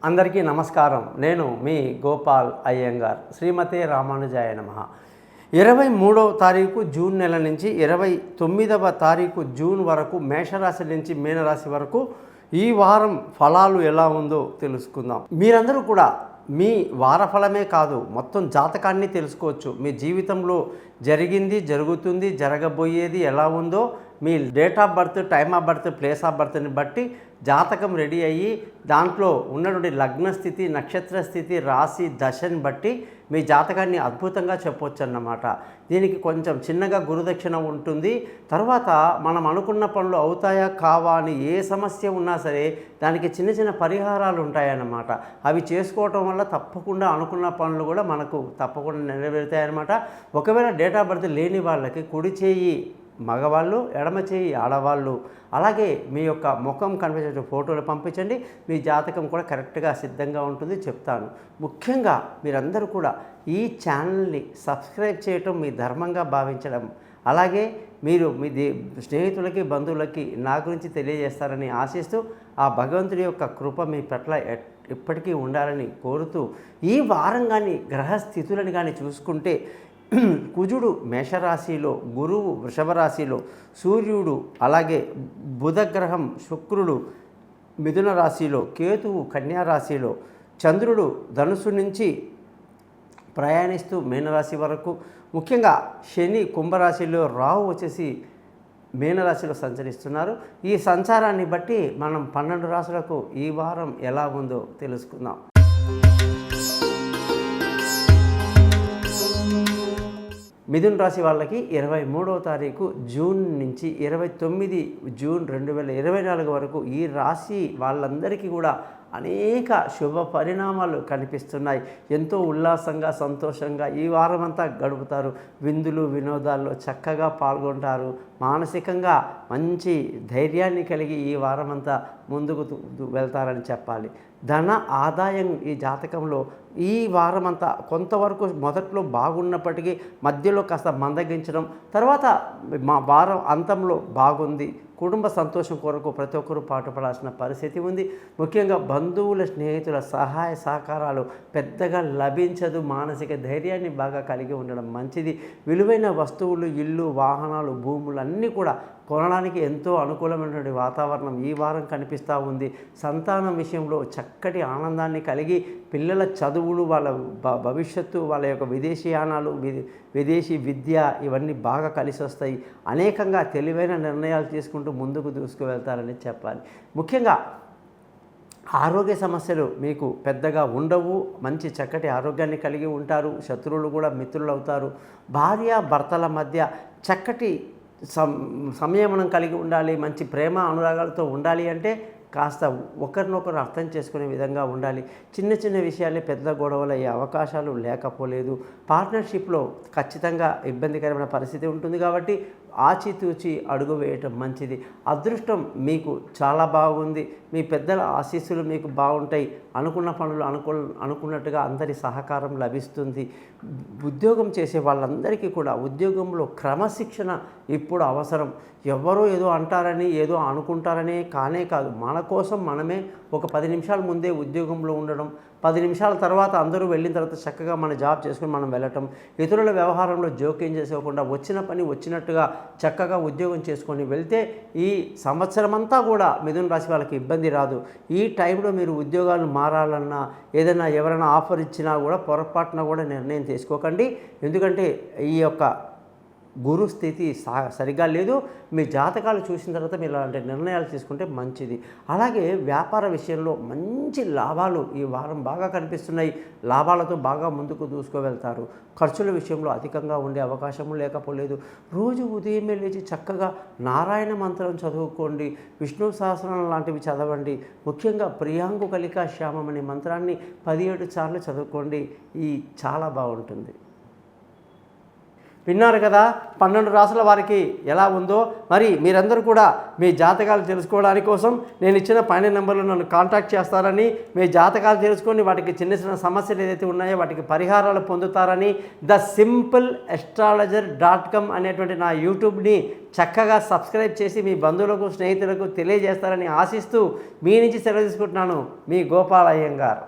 అందరికీ నమస్కారం. నేను మీ గోపాల్ అయ్యంగార్. శ్రీమతే రామానుజాయ నమః. 23వ తారీఖు జూన్ నెల నుంచి 29వ తారీఖు జూన్ వరకు మేషరాశి నుంచి మీనరాశి వరకు ఈ వారం ఫలాలు ఎలా ఉందో తెలుసుకుందాం. మీరందరూ కూడా మీ వారఫలమే కాదు, మొత్తం జాతకాన్ని తెలుసుకోవచ్చు. మీ జీవితంలో జరిగింది, జరుగుతుంది, జరగబోయేది ఎలా ఉందో మీ date of birth, time of birth, place of బర్త్ని బట్టి జాతకం రెడీ అయ్యి దాంట్లో ఉన్నటువంటి లగ్న స్థితి, నక్షత్ర స్థితి, రాశి దశని బట్టి మీ జాతకాన్ని అద్భుతంగా చెప్పవచ్చు అన్నమాట. దీనికి కొంచెం చిన్నగా గురుదక్షిణ ఉంటుంది. తర్వాత మనం అనుకున్న పనులు అవుతాయా కావా అని ఏ సమస్య ఉన్నా సరే దానికి చిన్న చిన్న పరిహారాలు ఉంటాయన్నమాట. అవి చేసుకోవటం వల్ల తప్పకుండా అనుకున్న పనులు కూడా మనకు తప్పకుండా నెరవేరుతాయన్నమాట. ఒకవేళ డేట్ ఆఫ్ బర్త్ లేని వాళ్ళకి కుడి చేయి మగవాళ్ళు, ఎడమ చేయి ఆడవాళ్ళు, అలాగే మీ యొక్క ముఖం కనిపించే ఫోటోలు పంపించండి. మీ జాతకం కూడా కరెక్ట్గా సిద్ధంగా ఉంటుంది, చెప్తాను. ముఖ్యంగా మీరందరూ కూడా ఈ ఛానల్ని సబ్స్క్రైబ్ చేయటం మీ ధర్మంగా భావించడం, అలాగే మీరు మీ స్నేహితులకి, బంధువులకి నా గురించి తెలియజేస్తారని ఆశిస్తూ ఆ భగవంతుడి యొక్క కృప మీ పట్ల ఎప్పటికీ ఉండాలని కోరుతూ, ఈ వారం కానీ గ్రహస్థితులను కానీ చూసుకుంటే కుజుడు మేషరాశిలో, గురువు వృషభ రాశిలో, సూర్యుడు అలాగే బుధగ్రహం శుక్రుడు మిథున రాశిలో, కేతువు కన్యా రాశిలో, చంద్రుడు ధనుసు నుంచి ప్రయాణిస్తూ మీనరాశి వరకు, ముఖ్యంగా శని కుంభరాశిలో, రాహు వచ్చేసి మీనరాశిలో సంచరిస్తున్నారు. ఈ సంచారాన్ని బట్టి మనం 12 రాశులకు ఈ వారం ఎలా ఉందో తెలుసుకుందాం. మిథున రాశి వాళ్ళకి 23వ తారీఖు జూన్ నుంచి 29 జూన్ 2024 వరకు ఈ రాశి వాళ్ళందరికీ కూడా అనేక శుభ పరిణామాలు కనిపిస్తున్నాయి. ఎంతో ఉల్లాసంగా, సంతోషంగా ఈ వారం అంతా గడుపుతారు. విందులు వినోదాల్లో చక్కగా పాల్గొంటారు. మానసికంగా మంచి ధైర్యాన్ని కలిగి ఈ వారం అంతా ముందుకు వెళ్తారని చెప్పాలి. ధన ఆదాయం ఈ జాతకంలో ఈ వారమంతా కొంతవరకు మొదట్లో బాగున్నప్పటికీ మధ్యలో కాస్త మందగించడం, తర్వాత వారం అంతంలో బాగుంది. కుటుంబ సంతోషం కొరకు ప్రతి ఒక్కరూ పాటుపడాల్సిన పరిస్థితి ఉంది. ముఖ్యంగా బంధువుల, స్నేహితుల సహాయ సహకారాలు పెద్దగా లభించదు. మానసిక ధైర్యాన్ని బాగా కలిగి ఉండడం మంచిది. విలువైన వస్తువులు, ఇల్లు, వాహనాలు, భూములు అన్నీ కూడా కొనడానికి ఎంతో అనుకూలమైనటువంటి వాతావరణం ఈ వారం కనిపిస్తూ ఉంది. సంతానం విషయంలో చక్కటి ఆనందాన్ని కలిగి పిల్లల చదువులు, వాళ్ళ భవిష్యత్తు, వాళ్ళ యొక్క విదేశీయానాలు, విదేశీ విద్య ఇవన్నీ బాగా కలిసి వస్తాయి. అనేకంగా తెలివైన నిర్ణయాలు తీసుకుంటూ ముందుకు దూసుకువెళ్తారని చెప్పాలి. ముఖ్యంగా ఆరోగ్య సమస్యలు మీకు పెద్దగా ఉండవు. మంచి చక్కటి ఆరోగ్యాన్ని కలిగి ఉంటారు. శత్రువులు కూడా మిత్రులు అవుతారు. భార్య భర్తల మధ్య చక్కటి సంయమనం కలిగి ఉండాలి. మంచి ప్రేమ అనురాగాలతో ఉండాలి అంటే కాస్త ఒకరినొకరు అర్థం చేసుకునే విధంగా ఉండాలి. చిన్న చిన్న విషయాలే పెద్ద గొడవలు అయ్యే అవకాశాలు లేకపోలేదు. పార్ట్నర్షిప్లో ఖచ్చితంగా ఇబ్బందికరమైన పరిస్థితి ఉంటుంది కాబట్టి ఆచితూచి అడుగు వేయటం మంచిది. అదృష్టం మీకు చాలా బాగుంది. మీ పెద్దల ఆశీస్సులు మీకు బాగుంటాయి. అనుకున్న పనులు అనుకున్నట్టుగా అందరి సహకారం లభిస్తుంది. ఉద్యోగం చేసే వాళ్ళందరికీ కూడా ఉద్యోగంలో క్రమశిక్షణ ఇప్పుడు అవసరం. ఎవరో ఏదో అంటారని, ఏదో అనుకుంటారనే కానే కాదు, మన కోసం మనమే ఒక 10 నిమిషాల ముందే ఉద్యోగంలో ఉండడం, 10 నిమిషాల తర్వాత అందరూ వెళ్ళిన తర్వాత చక్కగా మన జాబ్ చేసుకుని మనం వెళ్ళటం, ఇతరుల వ్యవహారంలో జోక్యం చేసుకోకుండా వచ్చిన పని వచ్చినట్టుగా చక్కగా ఉద్యోగం చేసుకొని వెళ్తే ఈ సంవత్సరం అంతా కూడా మిథున రాశి వాళ్ళకి ఇబ్బంది రాదు. ఈ టైంలో మీరు ఉద్యోగాలు మారాలన్నా, ఏదైనా ఎవరైనా ఆఫర్ ఇచ్చినా కూడా పొరపాటున కూడా నిర్ణయం తీసుకోకండి. ఎందుకంటే ఈ యొక్క గురు స్థితి సరిగా లేదు. మీ జాతకాలు చూసిన తర్వాత మీరు ఇలాంటి నిర్ణయాలు తీసుకుంటే మంచిది. అలాగే వ్యాపార విషయంలో మంచి లాభాలు ఈ వారం బాగా కనిపిస్తున్నాయి. లాభాలతో బాగా ముందుకు దూసుకువెళ్తారు. ఖర్చుల విషయంలో అధికంగా ఉండే అవకాశము లేకపోలేదు. రోజు ఉదయమే లేచి చక్కగా నారాయణ మంత్రం చదువుకోండి. విష్ణు సహస్రం లాంటివి చదవండి. ముఖ్యంగా ప్రియాంగు కలికా శ్యామం అనే మంత్రాన్ని 17 సార్లు చదువుకోండి. ఈ చాలా బాగుంటుంది. విన్నారు కదా 12 రాసుల వారికి ఎలా ఉందో. మరి మీరందరూ కూడా మీ జాతకాలు తెలుసుకోవడానికి కోసం నేను ఇచ్చిన పైన నెంబర్లో నన్ను కాంటాక్ట్ చేస్తారని, మీ జాతకాలు తెలుసుకొని వాటికి చిన్న చిన్న సమస్యలు ఏదైతే ఉన్నాయో వాటికి పరిహారాలు పొందుతారని thesimple.astrologer.com అనేటువంటి నా యూట్యూబ్ని చక్కగా సబ్స్క్రైబ్ చేసి మీ బంధువులకు స్నేహితులకు తెలియజేస్తారని ఆశిస్తూ మీ నుంచి సెలవు తీసుకుంటున్నాను. మీ గోపాల్ అయ్యంగార్.